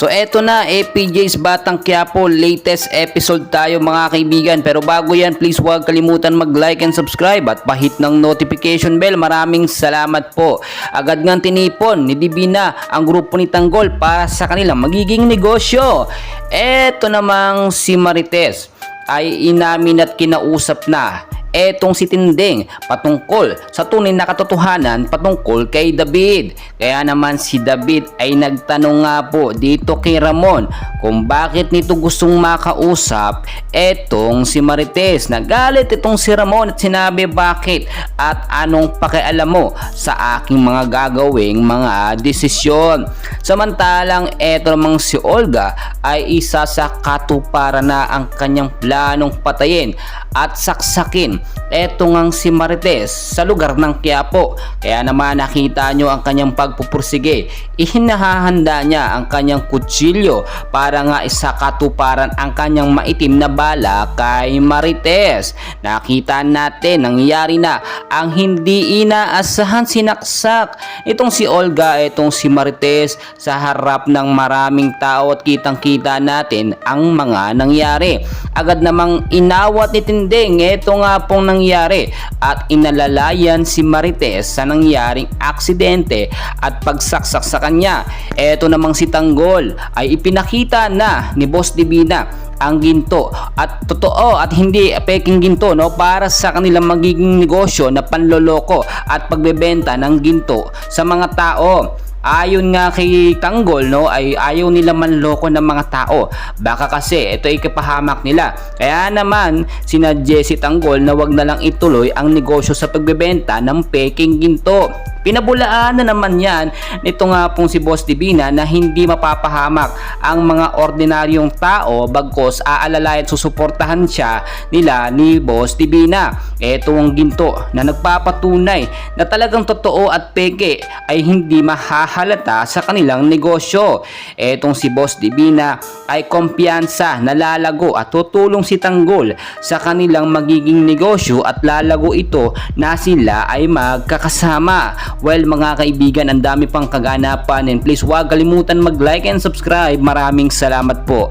So eto na, APJ's Batang Quiapo, latest episode tayo mga kaibigan. Pero bago yan, please huwag kalimutan mag-like and subscribe at pahit ng notification bell. Maraming salamat po. Agad ngang tinipon ni Divina ang grupo ni Tanggol para sa kanilang magiging negosyo. Eto namang si Marites ay inamin at kinausap na etong si Tinding patungkol sa tunay na katotohanan patungkol kay David. Kaya naman si David ay nagtanong nga po dito kay Ramon kung bakit nito gustong makausap etong si Marites. Nagalit itong si Ramon at sinabi bakit at anong pakialam mo sa aking mga gagawing mga desisyon. Samantalang eto namang si Olga ay isa sa katuparan na ang kanyang planong patayin at saksakin eto ngang si Marites sa lugar ng Quiapo. Kaya naman nakita nyo ang kanyang pagpupursige. Ihinahahanda niya ang kanyang kutsilyo para nga isa katuparan ang kanyang maitim na bala kay Marites. Nakita natin nangyari na ang hindi inaasahan, sinaksak itong si Olga, itong si Marites sa harap ng maraming tao at kitang kita natin ang mga nangyari. Agad namang inawat ni Tinding ito nga pong nangyari at inalalayan si Marites sa nangyaring aksidente at pagsaksak sa kanya. Ito namang si Tanggol ay ipinakita na ni Boss Divina ang ginto at totoo at hindi peking ginto para sa kanilang magiging negosyo na panloloko at pagbebenta ng ginto sa mga tao. Ayon nga kay Tanggol ay ayaw nila manloko ng mga tao. Baka kasi ito ay kapahamak nila. Kaya naman sinadya si Tanggol na wag na lang ituloy ang negosyo sa pagbebenta ng peking ginto. Pinabulaan na naman yan nito nga pong si Boss Divina na hindi mapapahamak ang mga ordinaryong tao bagkos aalala at susuportahan siya nila ni Boss Divina. Ito ang ginto na nagpapatunay na talagang totoo at peke ay hindi mahahalata sa kanilang negosyo. Etong si Boss Divina ay kumpiyansa na lalago at tutulong si Tanggol sa kanilang magiging negosyo at lalago ito na sila ay magkakasama. Well mga kaibigan, ang dami pang kaganapan and please huwag kalimutan mag-like and subscribe. Maraming salamat po.